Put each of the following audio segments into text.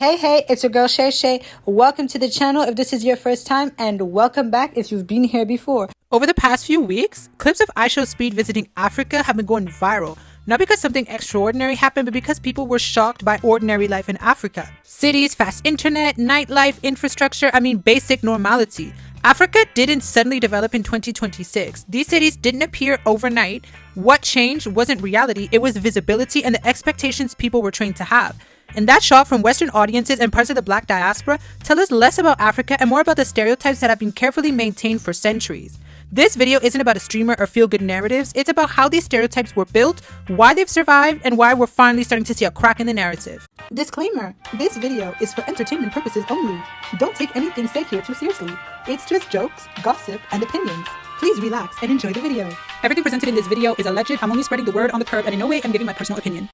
Hey, it's your girl Shay Shay. Welcome to the channel if this is your first time, and welcome back if you've been here before. Over the past few weeks, clips of IShowSpeed visiting Africa have been going viral. Not because something extraordinary happened, but because people were shocked by ordinary life in Africa. Cities, fast internet, nightlife, infrastructure, basic normality. Africa didn't suddenly develop in 2026. These cities didn't appear overnight. What changed wasn't reality, it was visibility and the expectations people were trained to have. And that shot from Western audiences and parts of the Black diaspora tell us less about Africa and more about the stereotypes that have been carefully maintained for centuries. This video isn't about a streamer or feel-good narratives, it's about how these stereotypes were built, why they've survived, and why we're finally starting to see a crack in the narrative. Disclaimer, this video is for entertainment purposes only. Don't take anything said here too seriously. It's just jokes, gossip, and opinions. Please relax and enjoy the video. Everything presented in this video is alleged. I'm only spreading the word on the curb and in no way I'm giving my personal opinion.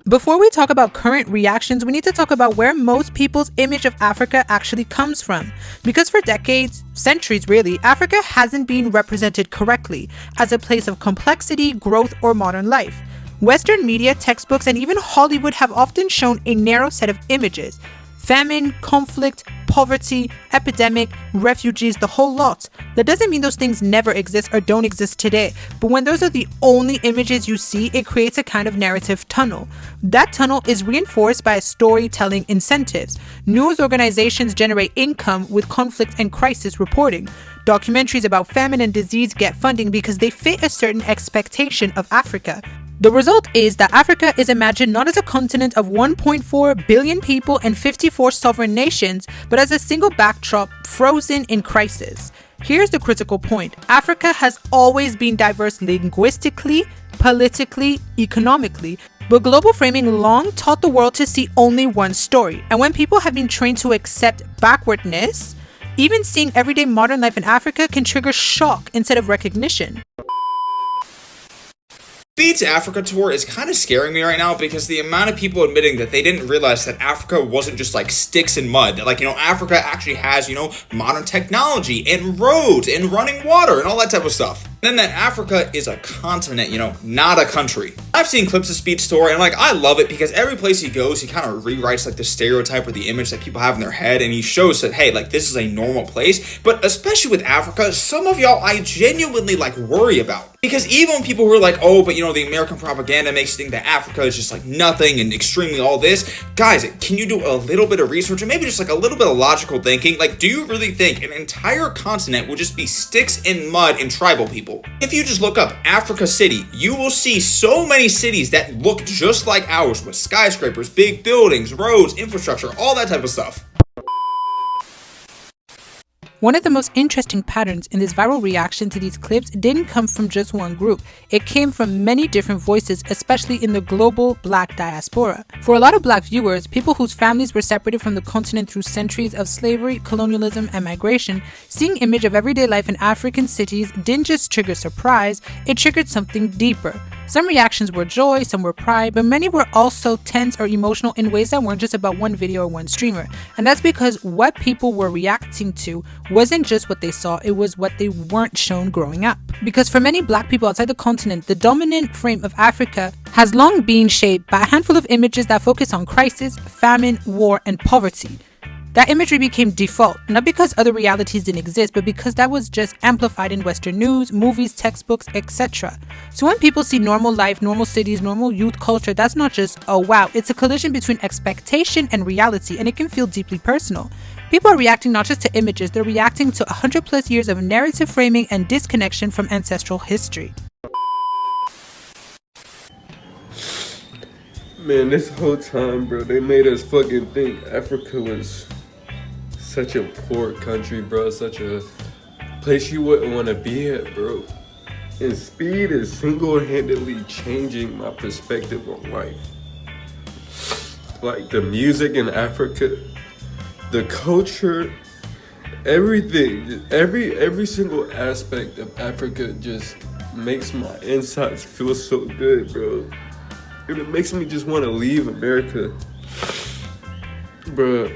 Before we talk about current reactions, we need to talk about where most people's image of Africa actually comes from. Because for decades, centuries really, Africa hasn't been represented correctly as a place of complexity, growth, or modern life. Western media, textbooks, and even Hollywood have often shown a narrow set of images. Famine, conflict, poverty, epidemic, refugees, the whole lot. That doesn't mean those things never exist or don't exist today, but when those are the only images you see, it creates a kind of narrative tunnel. That tunnel is reinforced by storytelling incentives. News organizations generate income with conflict and crisis reporting. Documentaries about famine and disease get funding because they fit a certain expectation of Africa. The result is that Africa is imagined not as a continent of 1.4 billion people and 54 sovereign nations, but as a single backdrop frozen in crisis. Here's the critical point. Africa has always been diverse linguistically, politically, economically, but global framing long taught the world to see only one story. And when people have been trained to accept backwardness, even seeing everyday modern life in Africa can trigger shock instead of recognition. Speed's Africa tour is kind of scaring me right now because the amount of people admitting that they didn't realize that Africa wasn't just like sticks and mud. That Africa actually has, modern technology and roads and running water and all that type of stuff. Then that Africa is a continent, not a country. I've seen clips of Speed's story and I love it because every place he goes, he kind of rewrites the stereotype or the image that people have in their head, and he shows that, hey, this is a normal place. But especially with Africa, some of y'all I genuinely worry about. Because even when people who are oh, but the American propaganda makes you think that Africa is just nothing and extremely all this. Guys, can you do a little bit of research and maybe just a little bit of logical thinking? Do you really think an entire continent will just be sticks and mud and tribal people? If you just look up Africa City, you will see so many cities that look just like ours with skyscrapers, big buildings, roads, infrastructure, all that type of stuff. One of the most interesting patterns in this viral reaction to these clips didn't come from just one group. It came from many different voices, especially in the global Black diaspora. For a lot of Black viewers, people whose families were separated from the continent through centuries of slavery, colonialism, and migration, seeing image of everyday life in African cities didn't just trigger surprise, it triggered something deeper. Some reactions were joy, some were pride, but many were also tense or emotional in ways that weren't just about one video or one streamer. And that's because what people were reacting to wasn't just what they saw, it was what they weren't shown growing up. Because for many Black people outside the continent, the dominant frame of Africa has long been shaped by a handful of images that focus on crisis, famine, war, and poverty. That imagery became default, not because other realities didn't exist, but because that was just amplified in Western news, movies, textbooks, etc. So when people see normal life, normal cities, normal youth culture, that's not just, oh wow, it's a collision between expectation and reality, and it can feel deeply personal. People are reacting not just to images, they're reacting to 100+ years of narrative framing and disconnection from ancestral history. Man, this whole time, bro, they made us fucking think Africa was such a poor country, bro. Such a place you wouldn't want to be at, bro. And Speed is single-handedly changing my perspective on life. The music in Africa, the culture, everything, every single aspect of Africa just makes my insides feel so good, bro. And it makes me just want to leave America. Bro,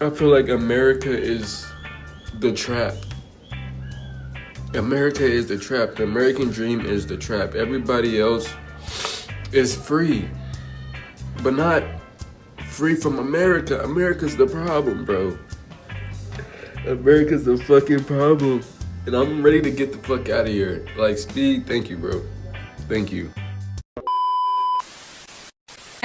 I feel like America is the trap. America is the trap. The American dream is the trap. Everybody else is free. But not free from America. America's the problem, bro. America's the fucking problem. And I'm ready to get the fuck out of here. Like, Speed, thank you, bro. Thank you.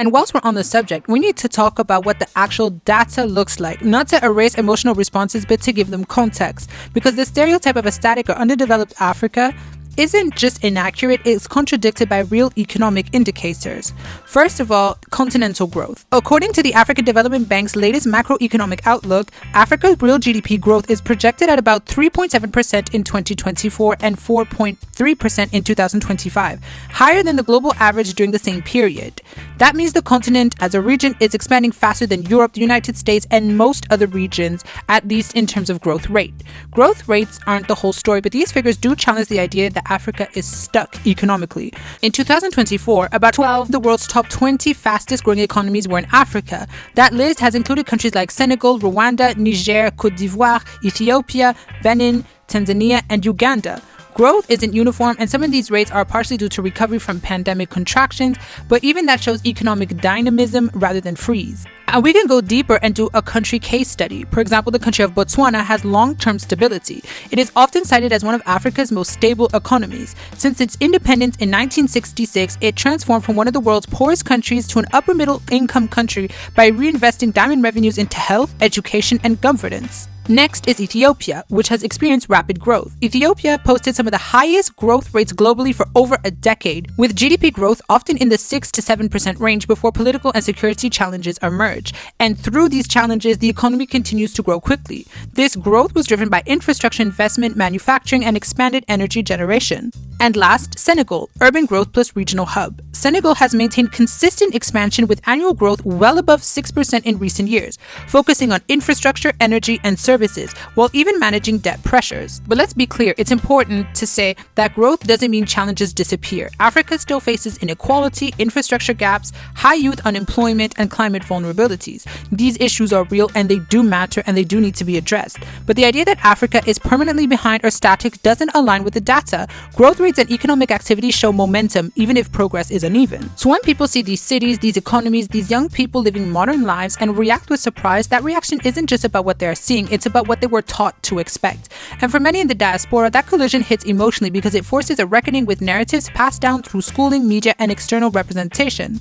And whilst we're on the subject, we need to talk about what the actual data looks like, not to erase emotional responses, but to give them context. Because the stereotype of a static or underdeveloped Africa isn't just inaccurate, it's contradicted by real economic indicators. First of all, continental growth. According to the African Development Bank's latest macroeconomic outlook, Africa's real GDP growth is projected at about 3.7% in 2024 and 4.3% in 2025, higher than the global average during the same period. That means the continent as a region is expanding faster than Europe, the United States, and most other regions, at least in terms of growth rate. Growth rates aren't the whole story, but these figures do challenge the idea that Africa is stuck economically. In 2024, about 12 of the world's top 20 fastest growing economies were in Africa. That list has included countries like Senegal, Rwanda, Niger, Cote d'Ivoire, Ethiopia, Benin, Tanzania, and Uganda. Growth isn't uniform, and some of these rates are partially due to recovery from pandemic contractions, but even that shows economic dynamism rather than freeze. And we can go deeper and do a country case study. For example, the country of Botswana has long-term stability. It is often cited as one of Africa's most stable economies. Since its independence in 1966, it transformed from one of the world's poorest countries to an upper-middle income country by reinvesting diamond revenues into health, education, and governance. Next is Ethiopia, which has experienced rapid growth. Ethiopia posted some of the highest growth rates globally for over a decade, with GDP growth often in the 6 to 7% range before political and security challenges emerge. And through these challenges, the economy continues to grow quickly. This growth was driven by infrastructure investment, manufacturing, and expanded energy generation. And last, Senegal, urban growth plus regional hub. Senegal has maintained consistent expansion with annual growth well above 6% in recent years, focusing on infrastructure, energy, and services, while even managing debt pressures. But let's be clear, it's important to say that growth doesn't mean challenges disappear. Africa still faces inequality, infrastructure gaps, high youth unemployment, and climate vulnerabilities. These issues are real and they do matter and they do need to be addressed. But the idea that Africa is permanently behind or static doesn't align with the data. Growth rates and economic activity show momentum even if progress is uneven. So when people see these cities, these economies, these young people living modern lives and react with surprise, that reaction isn't just about what they're seeing, it's about what they were taught to expect. And for many in the diaspora, that collision hits emotionally because it forces a reckoning with narratives passed down through schooling, media, and external representation.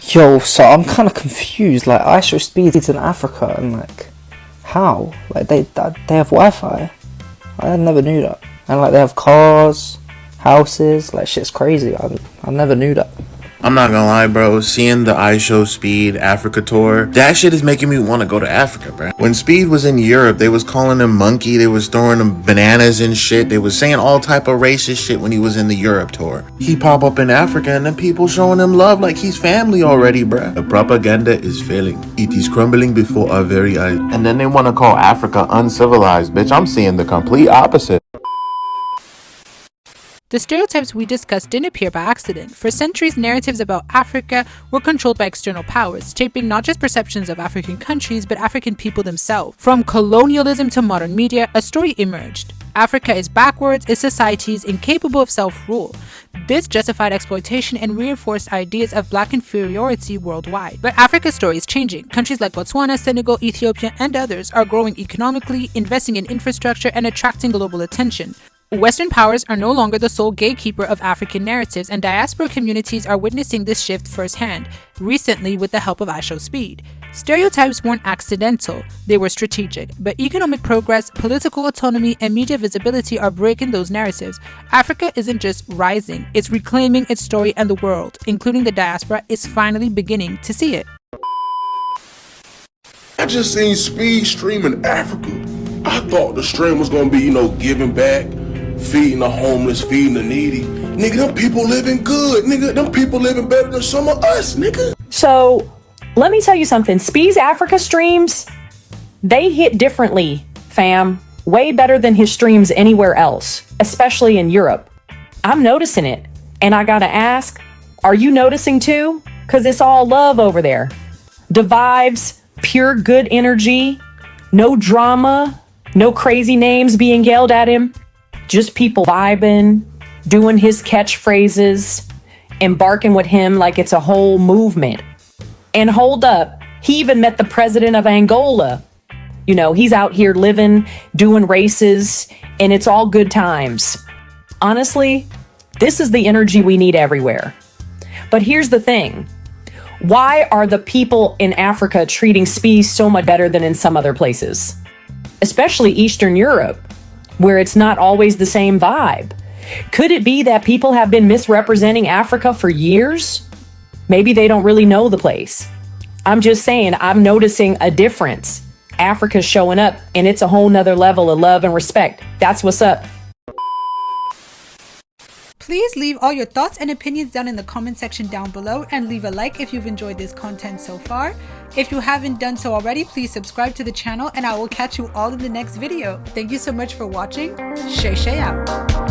Yo, so I'm kind of confused. Like, ISO speeds in Africa, and like, how? Like, they have Wi-Fi. I never knew that. And like, they have cars, houses. Like, shit's crazy. I never knew that. I'm not gonna lie, bro. Seeing the iShow Speed Africa tour, that shit is making me want to go to Africa, bro. When Speed was in Europe, they was calling him monkey. They was throwing him bananas and shit. They was saying all type of racist shit when he was in the Europe tour. He pop up in Africa and then people showing him love like he's family already, bro. The propaganda is failing. It is crumbling before our very eyes. And then they want to call Africa uncivilized, bitch. I'm seeing the complete opposite. The stereotypes we discussed didn't appear by accident. For centuries, narratives about Africa were controlled by external powers, shaping not just perceptions of African countries, but African people themselves. From colonialism to modern media, a story emerged. Africa is backwards, its society is incapable of self-rule. This justified exploitation and reinforced ideas of black inferiority worldwide. But Africa's story is changing. Countries like Botswana, Senegal, Ethiopia, and others are growing economically, investing in infrastructure, and attracting global attention. Western powers are no longer the sole gatekeeper of African narratives, and diaspora communities are witnessing this shift firsthand, recently with the help of iShow Speed. Stereotypes weren't accidental, they were strategic, but economic progress, political autonomy, and media visibility are breaking those narratives. Africa isn't just rising, it's reclaiming its story, and the world, including the diaspora, is finally beginning to see it. I just seen Speed stream in Africa. I thought the stream was gonna be, giving back, feeding the homeless, feeding the needy. Nigga, them people living good. Nigga, them people living better than some of us, nigga. So, let me tell you something. Speed's Africa streams, they hit differently, fam. Way better than his streams anywhere else, especially in Europe. I'm noticing it. And I gotta ask, are you noticing too? Because it's all love over there. The vibes, pure good energy, no drama, no crazy names being yelled at him. Just people vibing, doing his catchphrases, embarking with him like it's a whole movement. And hold up, he even met the president of Angola. You know, he's out here living, doing races, and it's all good times. Honestly, this is the energy we need everywhere. But here's the thing. Why are the people in Africa treating SPIs so much better than in some other places? Especially Eastern Europe, where it's not always the same vibe. Could it be that people have been misrepresenting Africa for years? Maybe they don't really know the place. I'm just saying, I'm noticing a difference. Africa's showing up, and it's a whole nother level of love and respect. That's what's up. Please leave all your thoughts and opinions down in the comment section down below, and leave a like if you've enjoyed this content so far. If you haven't done so already, please subscribe to the channel, and I will catch you all in the next video. Thank you so much for watching. Shay out.